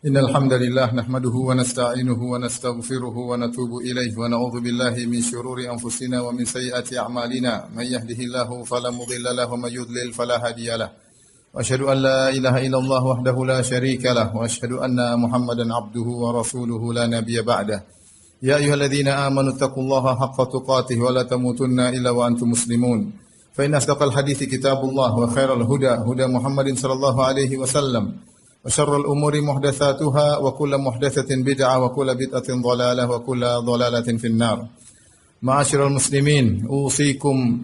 Innal hamdalillah nahmaduhu wa nasta'inuhu wa nastaghfiruhu wa natubu ilaihi wa na'udzu billahi min shururi anfusina wa min sayyiati a'malina may yahdihillahu fala mudilla lahu wa may yudlil fala hadiyalah. Wa asyhadu an la ilaha illallah wahdahu la syarika lah wa asyhadu anna Muhammadan abduhu wa rasuluhu la nabiyya ba'dah. Ya ayyuhalladzina amanu taqullaha haqqa tuqatih wa la tamutunna illa wa antum muslimun. Fa inna asdaqal hadithi kitabullah wa khairal huda huda Muhammadin sallallahu alaihi wasallam. Wa syarrul umuri muhdatsatuha wa kullu muhdatsatin bid'ah wa kullu bid'atin dhalalah wa kullu dhalalatin finnar. Ma'asyiral muslimin, usikum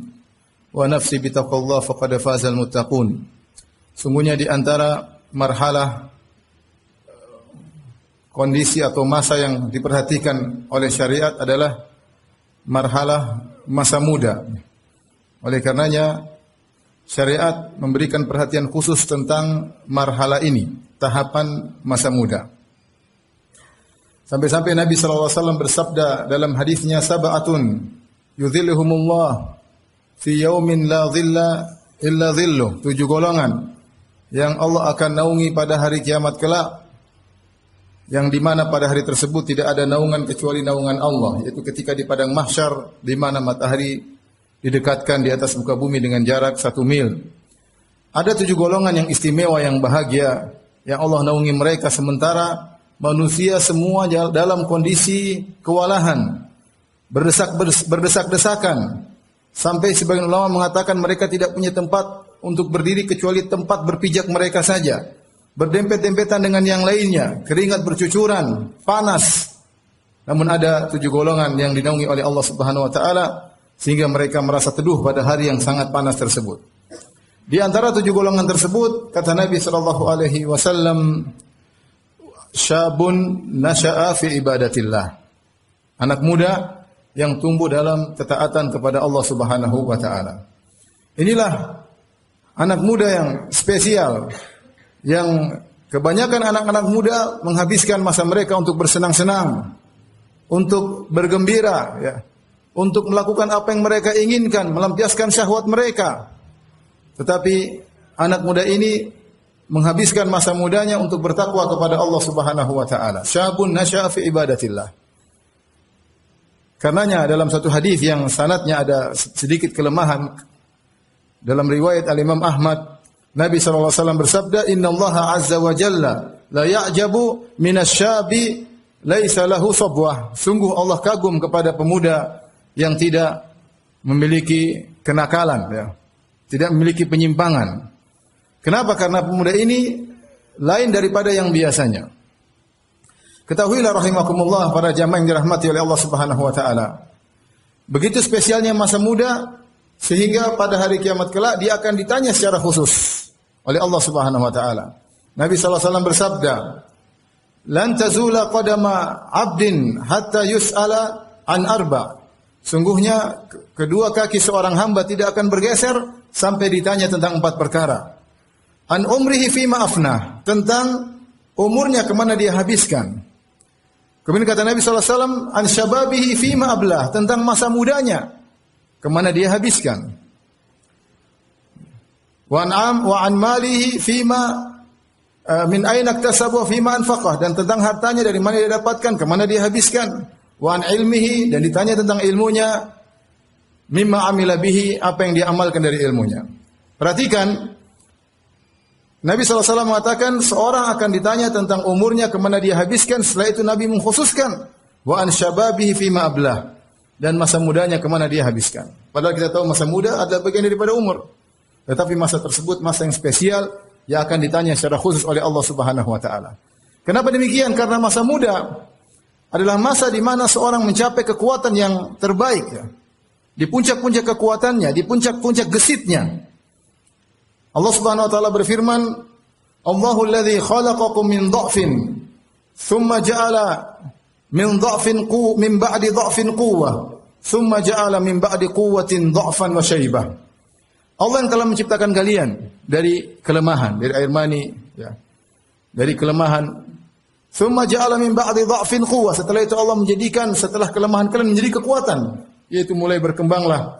wa nafsi bitaqwallah faqad fazal muttaqun. Sungguhnya di antara marhalah kondisi atau masa yang diperhatikan oleh syariat adalah marhalah masa muda. Oleh karenanya syariat memberikan perhatian khusus tentang marhala ini, tahapan masa muda. Sampai-sampai Nabi SAW bersabda dalam hadisnya, sab'atun yudhilluhumullah fi yaumin la dhilla illa dhilluh. 7 golongan yang Allah akan naungi pada hari kiamat kelak, yang di mana pada hari tersebut tidak ada naungan kecuali naungan Allah, yaitu ketika di padang mahsyar di mana matahari didekatkan di atas muka bumi dengan jarak 1 mil. Ada 7 golongan yang istimewa, yang bahagia, yang Allah naungi mereka sementara manusia semua dalam kondisi kewalahan, berdesak-desakan. Sampai sebagian ulama mengatakan mereka tidak punya tempat untuk berdiri kecuali tempat berpijak mereka saja. Berdempet-dempetan dengan yang lainnya, keringat bercucuran, panas. Namun ada 7 golongan yang dinaungi oleh Allah Subhanahu wa taala sehingga mereka merasa teduh pada hari yang sangat panas tersebut. Di antara 7 golongan tersebut, kata Nabi sallallahu alaihi wasallam, syabun nasha'a fi ibadatillah. Anak muda yang tumbuh dalam ketaatan kepada Allah Subhanahu wa taala. Inilah anak muda yang spesial, yang kebanyakan anak-anak muda menghabiskan masa mereka untuk bersenang-senang, untuk bergembira, ya, untuk melakukan apa yang mereka inginkan, melampiaskan syahwat mereka. Tetapi anak muda ini menghabiskan masa mudanya untuk bertakwa kepada Allah Subhanahu wa taala. Syabun nasya'a fi ibadatillah. Karenanya dalam satu hadis yang sanadnya ada sedikit kelemahan, dalam riwayat Al-Imam Ahmad, Nabi sallallahu alaihi wasallam bersabda, "Innallaha 'azza wa jalla la ya'jabu minasyabi laisa lahu sabwah." Sungguh Allah kagum kepada pemuda yang tidak memiliki kenakalan, ya, tidak memiliki penyimpangan. Kenapa? Karena pemuda ini lain daripada yang biasanya. Ketahuilah rahimakumullah para jamaah yang dirahmati oleh Allah Subhanahu wa taala, begitu spesialnya masa muda sehingga pada hari kiamat kelak dia akan ditanya secara khusus oleh Allah Subhanahu wa taala. Nabi sallallahu alaihi wasallam bersabda, "Lan tazula qadama 'abdin hatta yus'ala an arba'." Sungguhnya kedua kaki seorang hamba tidak akan bergeser sampai ditanya tentang 4 perkara. An umrihi fima afnah, tentang umurnya kemana dia habiskan. Kemudian kata Nabi SAW, an syababihi fima ablah, tentang masa mudanya kemana dia habiskan. Wa an malihi fima min aina iktasabu fima anfaqah, dan tentang hartanya dari mana dia dapatkan, kemana dia habiskan. Wa an ilmihi, dan ditanya tentang ilmunya, mimma amila bihi, apa yang dia amalkan dari ilmunya. Perhatikan, Nabi SAW mengatakan seorang akan ditanya tentang umurnya, kemana dia habiskan. Setelah itu Nabi mengkhususkan, wa an syababihi fima ablah, dan masa mudanya kemana dia habiskan. Padahal kita tahu masa muda adalah bagian daripada umur, tetapi masa tersebut masa yang spesial yang akan ditanya secara khusus oleh Allah Subhanahu wa taala. Kenapa demikian? Karena masa muda adalah masa di mana seorang mencapai kekuatan yang terbaik, ya, di puncak-puncak kekuatannya, di puncak-puncak gesitnya. Allah Subhanahu wa taala berfirman, "Allahu alladzi khalaqakum min dha'fin, thumma ja'ala min ba'di dha'fin quwwah, thumma ja'ala min ba'di quwwatin dha'fan wa syaibah." Allah yang telah menciptakan kalian dari kelemahan, dari air mani, ya, dari kelemahan. Thumma ja'ala min ba'di dha'fin quwwah. Setelah itu Allah menjadikan setelah kelemahan kalian menjadi kekuatan, yaitu mulai berkembanglah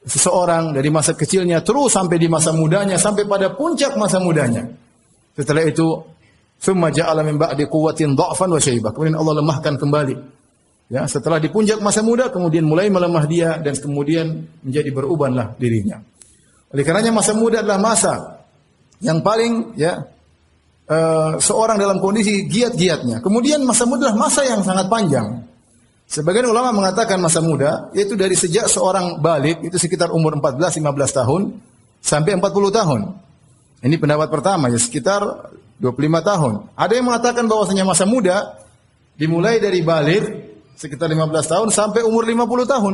seseorang dari masa kecilnya terus sampai di masa mudanya, sampai pada puncak masa mudanya. Setelah itu Tsumma ja'ala min ba'di quwwatin dha'fan wa syaibah. Kemudian Allah lemahkan kembali. Ya, setelah di puncak masa muda kemudian mulai melemah dia dan kemudian menjadi berubahlah dirinya. Oleh karenanya masa muda adalah masa yang paling seorang dalam kondisi giat-giatnya. Kemudian masa muda adalah masa yang sangat panjang. Sebagian ulama mengatakan masa muda yaitu dari sejak seorang balik itu sekitar umur 14-15 tahun sampai 40 tahun. Ini pendapat pertama ya sekitar 25 tahun. Ada yang mengatakan bahwasanya masa muda dimulai dari balik sekitar 15 tahun sampai umur 50 tahun.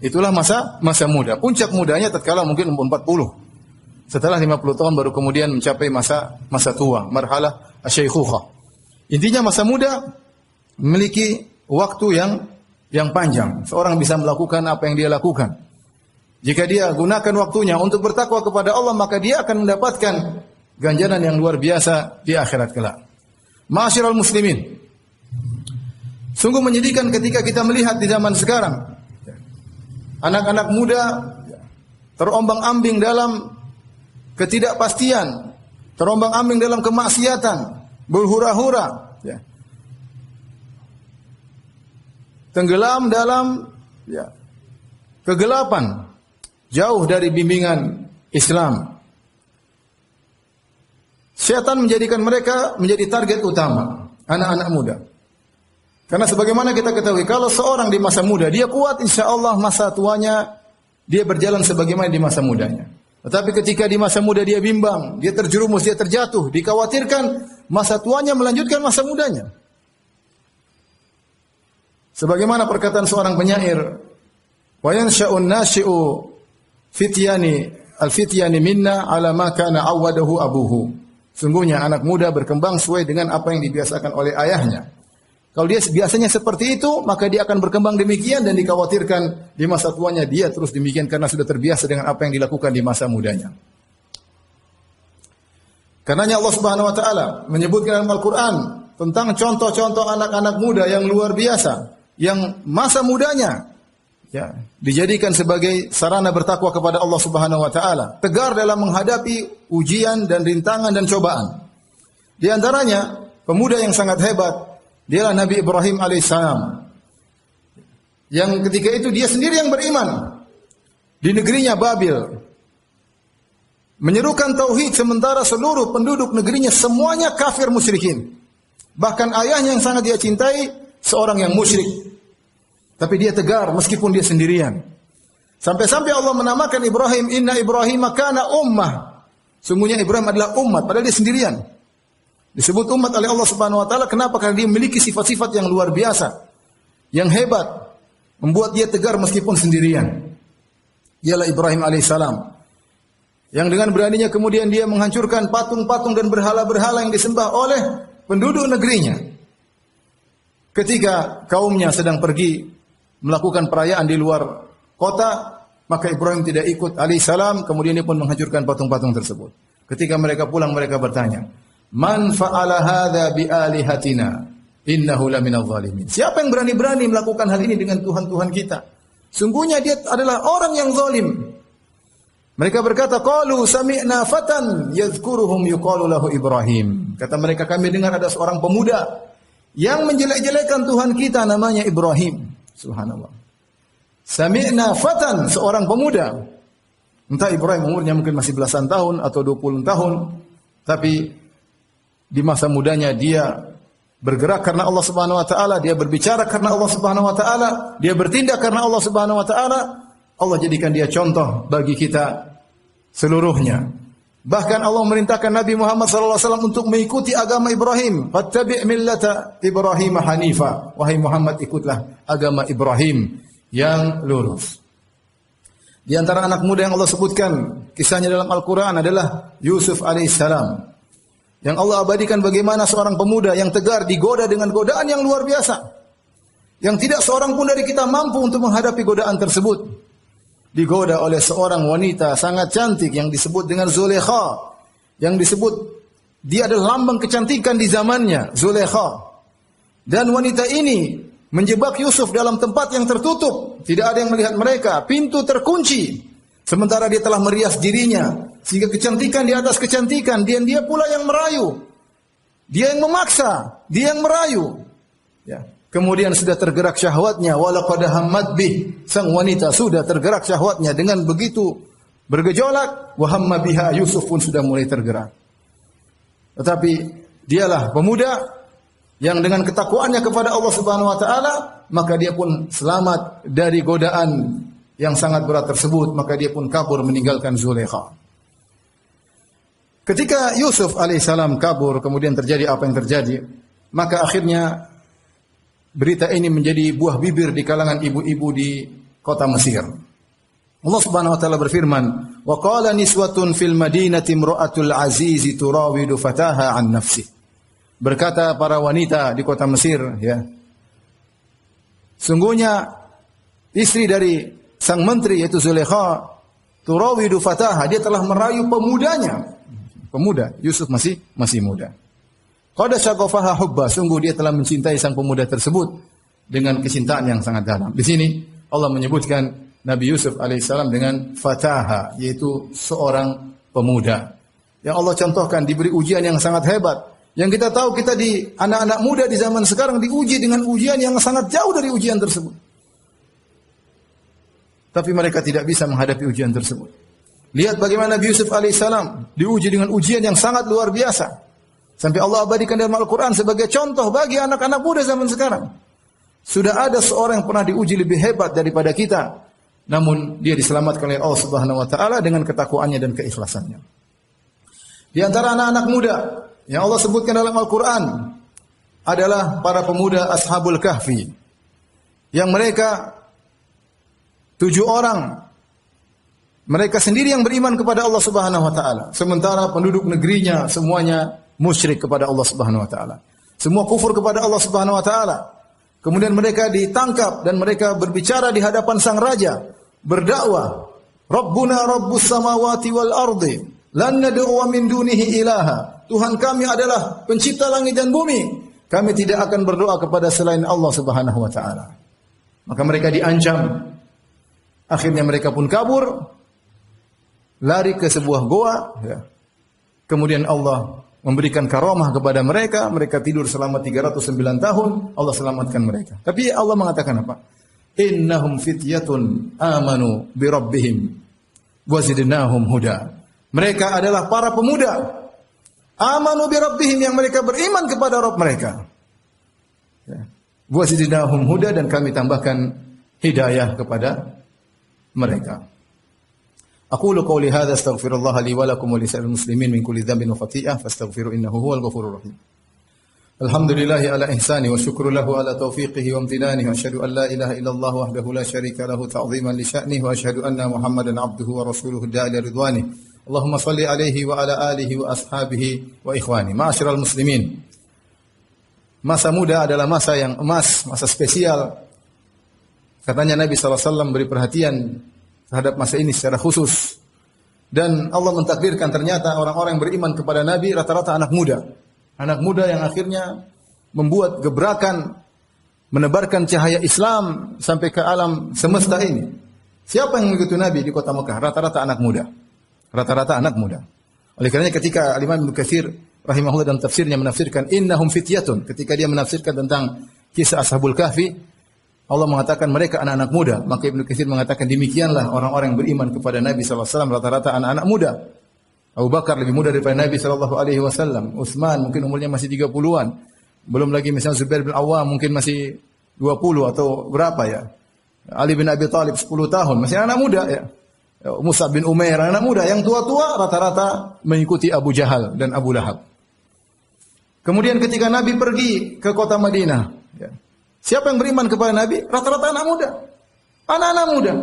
Itulah masa muda. Puncak mudanya tatkala mungkin umur 40. Setelah 50 tahun baru kemudian mencapai masa tua, marhalah asy-syaikhukhah. Intinya masa muda memiliki waktu yang panjang. Seorang bisa melakukan apa yang dia lakukan. Jika dia gunakan waktunya untuk bertakwa kepada Allah, maka dia akan mendapatkan ganjaran yang luar biasa di akhirat kelak. Ma'asyiral muslimin, sungguh menyedihkan ketika kita melihat di zaman sekarang anak-anak muda terombang-ambing dalam ketidakpastian, terombang-ambing dalam kemaksiatan, berhura-hura, ya. Tenggelam dalam kegelapan, jauh dari bimbingan Islam. Syaitan menjadikan mereka menjadi target utama anak-anak muda. Karena sebagaimana kita ketahui, kalau seorang di masa muda dia kuat, insya Allah masa tuanya dia berjalan sebagaimana di masa mudanya. Tetapi ketika di masa muda dia bimbang, dia terjerumus, dia terjatuh, dikhawatirkan masa tuanya melanjutkan masa mudanya. Sebagaimana perkataan seorang penyair, wa yansha'un nashi'u al-fityani minna ala ma kana awwadahu abuhu. Sungguhnya anak muda berkembang sesuai dengan apa yang dibiasakan oleh ayahnya. Kalau dia biasanya seperti itu, maka dia akan berkembang demikian dan dikhawatirkan di masa tuanya dia terus demikian karena sudah terbiasa dengan apa yang dilakukan di masa mudanya. Karenanya Allah Subhanahu wa taala menyebutkan dalam Al-Qur'an tentang contoh-contoh anak-anak muda yang luar biasa, yang masa mudanya dijadikan sebagai sarana bertakwa kepada Allah Subhanahu wa taala, tegar dalam menghadapi ujian dan rintangan dan cobaan. Di antaranya pemuda yang sangat hebat dialah Nabi Ibrahim alaihissalam. Yang ketika itu dia sendiri yang beriman di negerinya Babil, menyerukan tauhid sementara seluruh penduduk negerinya semuanya kafir musyrikin. Bahkan ayahnya yang sangat dia cintai seorang yang musyrik. Tapi dia tegar meskipun dia sendirian. Sampai-sampai Allah menamakan Ibrahim, inna Ibrahim kana ummah. Sungguhnya Ibrahim adalah umat, padahal dia sendirian. Disebut umat oleh Allah Subhanahu wa taala kenapa? Karena dia memiliki sifat-sifat yang luar biasa, yang hebat, membuat dia tegar meskipun sendirian. Dialah Ibrahim alaihissalam. Yang dengan beraninya kemudian dia menghancurkan patung-patung dan berhala-berhala yang disembah oleh penduduk negerinya. Ketika kaumnya sedang pergi melakukan perayaan di luar kota, maka Ibrahim tidak ikut alaihissalam, kemudian dia pun menghancurkan patung-patung tersebut. Ketika mereka pulang, mereka bertanya, man fa'ala hadza bi alihatina innahu laminadh dhalimin. Siapa yang berani-berani melakukan hal ini dengan Tuhan-Tuhan kita? Sungguhnya dia adalah orang yang zalim. Mereka berkata, qalu sami'na fatan yadhkuruhum yuqalu lahu Ibrahim. Kata mereka, kami dengar ada seorang pemuda yang menjelek-jelekan Tuhan kita namanya Ibrahim. Subhanallah. Sami'na fatan, seorang pemuda. Entah Ibrahim umurnya mungkin masih belasan tahun atau 20 tahun, tapi di masa mudanya dia bergerak karena Allah Subhanahu wa taala, dia berbicara karena Allah Subhanahu wa taala, dia bertindak karena Allah Subhanahu wa taala. Allah jadikan dia contoh bagi kita seluruhnya. Bahkan Allah merintahkan Nabi Muhammad SAW untuk mengikuti agama Ibrahim. Fattabi' millata Ibrahim hanifa. Wahai Muhammad, ikutlah agama Ibrahim yang lurus. Di antara anak muda yang Allah sebutkan kisahnya dalam Al-Quran adalah Yusuf alaihissalam. Yang Allah abadikan bagaimana seorang pemuda yang tegar digoda dengan godaan yang luar biasa. Yang tidak seorang pun dari kita mampu untuk menghadapi godaan tersebut. Digoda oleh seorang wanita sangat cantik yang disebut dengan Zulaikha, yang disebut dia adalah lambang kecantikan di zamannya, Zulaikha. Dan wanita ini menjebak Yusuf dalam tempat yang tertutup, tidak ada yang melihat mereka, pintu terkunci. Sementara dia telah merias dirinya, sehingga kecantikan di atas kecantikan, dia pula yang merayu. Dia yang memaksa, dia yang merayu. Ya. Kemudian sudah tergerak syahwatnya, walaqad hammat bih. Sang wanita sudah tergerak syahwatnya dengan begitu bergejolak, wa hamma biha, Yusuf pun sudah mulai tergerak. Tetapi dialah pemuda yang dengan ketakwaannya kepada Allah Subhanahu wa taala, maka dia pun selamat dari godaan yang sangat berat tersebut, maka dia pun kabur meninggalkan Zulaikha. Ketika Yusuf alaihissalam kabur, kemudian terjadi apa yang terjadi, maka akhirnya berita ini menjadi buah bibir di kalangan ibu-ibu di kota Mesir. Allah Subhanahu wa taala berfirman, "Wa qala niswatun fil madinati imra'atul aziz turawidu fataha an nafsi." Berkata para wanita di kota Mesir, ya. Sungguhnya istri dari sang menteri yaitu Zulaikha turawidu fataha, dia telah merayu pemudanya. Pemuda, Yusuf masih muda. Qad syaghafaha hubba, sungguh dia telah mencintai sang pemuda tersebut dengan kecintaan yang sangat dalam. Di sini Allah menyebutkan Nabi Yusuf alaihissalam dengan fataha, yaitu seorang pemuda. Yang Allah contohkan diberi ujian yang sangat hebat. Yang kita tahu kita di anak-anak muda di zaman sekarang diuji dengan ujian yang sangat jauh dari ujian tersebut. Tapi mereka tidak bisa menghadapi ujian tersebut. Lihat bagaimana Nabi Yusuf alaihissalam diuji dengan ujian yang sangat luar biasa. Sampai Allah abadikan dalam Al-Quran sebagai contoh bagi anak-anak muda zaman sekarang. Sudah ada seorang yang pernah diuji lebih hebat daripada kita. Namun dia diselamatkan oleh Allah Subhanahu wa taala dengan ketakwaannya dan keikhlasannya. Di antara anak-anak muda yang Allah sebutkan dalam Al-Quran adalah para pemuda Ashabul Kahfi. Yang mereka 7 orang. Mereka sendiri yang beriman kepada Allah Subhanahu wa taala. Sementara penduduk negerinya semuanya musyrik kepada Allah Subhanahu wa taala. Semua kufur kepada Allah Subhanahu wa taala. Kemudian mereka ditangkap dan mereka berbicara di hadapan sang raja, berdakwah, Rabbuna Rabbus samawati wal ardi, lan nad'u min dunihi ilaha. Tuhan kami adalah pencipta langit dan bumi. Kami tidak akan berdoa kepada selain Allah Subhanahu wa taala. Maka mereka diancam. Akhirnya mereka pun kabur, lari ke sebuah goa, ya. Kemudian Allah memberikan karamah kepada mereka, mereka tidur selama 309 tahun, Allah selamatkan mereka. Tapi Allah mengatakan apa? Innahum fityatun amanu bi rabbihim wa zidnahum huda. Mereka adalah para pemuda amanu bi rabbihim, yang mereka beriman kepada Rabb mereka. Wa zidnahum huda, dan kami tambahkan hidayah kepada mereka. Aqulu qawli hadza astaghfirullah li wa lakum wa lisa'il muslimin min kulli dhanbin wa khati'ah fastaghfiru innahu huwal ghafurur rahim. Alhamdulillahi ala ihsani wa syukru lahu ala taufiqihi wa amtinanihi wa asyhadu an la ilaha illallah wahdahu la syarika lahu ta'ziman li sya'nihi wa asyhadu anna Muhammadan abduhu wa rasuluhu da'i ridwanihi. Allahumma shalli alaihi wa ala alihi wa ashabihi wa ikhwani. Ma'asyiral muslimin. Masa muda adalah masa yang emas, masa spesial. Katanya Nabi sallallahu alaihi wasallam beri perhatian terhadap masa ini secara khusus. Dan Allah mentakdirkan ternyata orang-orang yang beriman kepada Nabi rata-rata anak muda. Anak muda yang akhirnya membuat gebrakan, menebarkan cahaya Islam sampai ke alam semesta ini. Siapa yang mengikuti Nabi di kota Mekah? Rata-rata anak muda. Rata-rata anak muda. Oleh karenanya ketika Imam Ibnu Katsir rahimahullah dalam tafsirnya menafsirkan innahum fityatun, ketika dia menafsirkan tentang kisah Ashabul Kahfi, Allah mengatakan mereka anak-anak muda. Maka Ibnu Katsir mengatakan demikianlah orang-orang yang beriman kepada Nabi sallallahu alaihi wasallam rata-rata anak-anak muda. Abu Bakar lebih muda daripada Nabi sallallahu alaihi wasallam. Utsman mungkin umurnya masih 30-an. Belum lagi misalnya Zubair bin Awwam mungkin masih 20 atau berapa ya. Ali bin Abi Thalib 10 tahun, masih anak muda ya. Mus'ab bin Umair anak muda, yang tua-tua rata-rata mengikuti Abu Jahal dan Abu Lahab. Kemudian ketika Nabi pergi ke kota Madinah, ya. Siapa yang beriman kepada Nabi? Rata-rata anak muda. Anak-anak muda.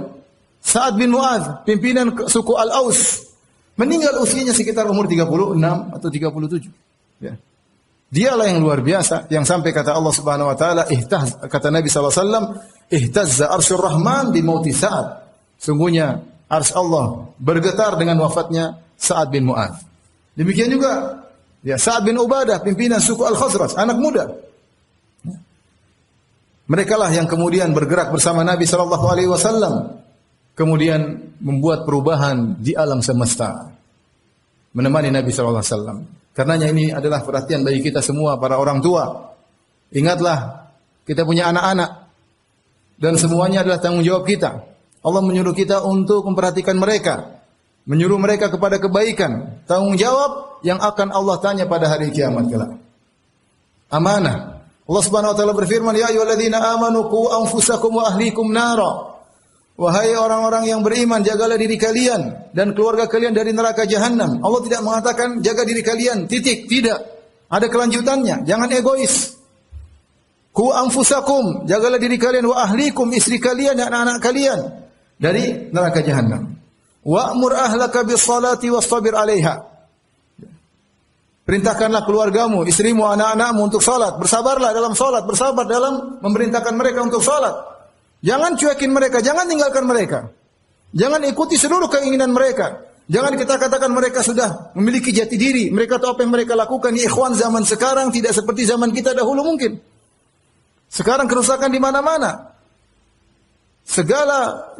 Sa'ad bin Mu'adz, pimpinan suku Al-Aus, meninggal usianya sekitar umur 36 atau 37. Ya. Dialah yang luar biasa, yang sampai kata Allah Subhanahu wa taala, kata Nabi sallallahu alaihi wasallam, ihtazza arsyur rahman bi mauti Sa'ad. Sungguhnya arsy Allah bergetar dengan wafatnya Sa'ad bin Mu'adz. Demikian juga ya Sa'ad bin Ubadah, pimpinan suku Al-Khazraj, anak muda. Mereka lah yang kemudian bergerak bersama Nabi sallallahu alaihi wasallam, kemudian membuat perubahan di alam semesta. Menemani Nabi sallallahu alaihi wasallam. Karenanya ini adalah perhatian bagi kita semua para orang tua. Ingatlah kita punya anak-anak dan semuanya adalah tanggung jawab kita. Allah menyuruh kita untuk memperhatikan mereka, menyuruh mereka kepada kebaikan. Tanggung jawab yang akan Allah tanya pada hari kiamat kelak. Amanah. Allah Subhanahu wa taala berfirman, "Ya ayyuhalladzina amanu qu anfusakum wa ahlikum nara." Wahai orang-orang yang beriman, jagalah diri kalian dan keluarga kalian dari neraka jahanam. Allah tidak mengatakan jaga diri kalian, titik, tidak. Ada kelanjutannya, jangan egois. Qu anfusakum, jagalah diri kalian, wa ahlikum, istri kalian dan anak-anak kalian dari neraka jahanam. Wa'mur ahlaka bis-salati wastabir 'alaiha. Perintahkanlah keluargamu, istrimu, anak-anakmu untuk salat. Bersabarlah dalam salat, bersabar dalam memerintahkan mereka untuk salat. Jangan cuekin mereka, jangan tinggalkan mereka. Jangan ikuti seluruh keinginan mereka. Jangan kita katakan mereka sudah memiliki jati diri. Mereka tahu apa yang mereka lakukan. Ya ikhwan, zaman sekarang tidak seperti zaman kita dahulu mungkin. Sekarang kerusakan di mana-mana. Segala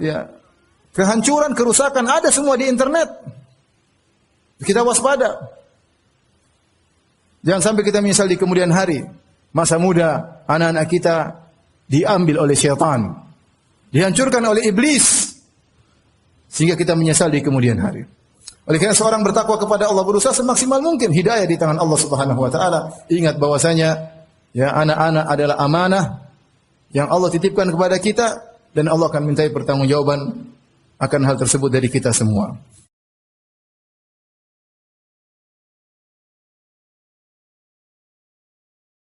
kehancuran, kerusakan ada semua di internet. Kita waspada. Jangan sampai kita menyesal di kemudian hari. Masa muda, anak-anak kita diambil oleh syaitan. Dihancurkan oleh iblis. Sehingga kita menyesal di kemudian hari. Oleh karena seorang bertakwa kepada Allah, berusaha semaksimal mungkin, hidayah di tangan Allah Subhanahu wa taala. Ingat bahwasanya anak-anak adalah amanah yang Allah titipkan kepada kita dan Allah akan mintai pertanggungjawaban akan hal tersebut dari kita semua.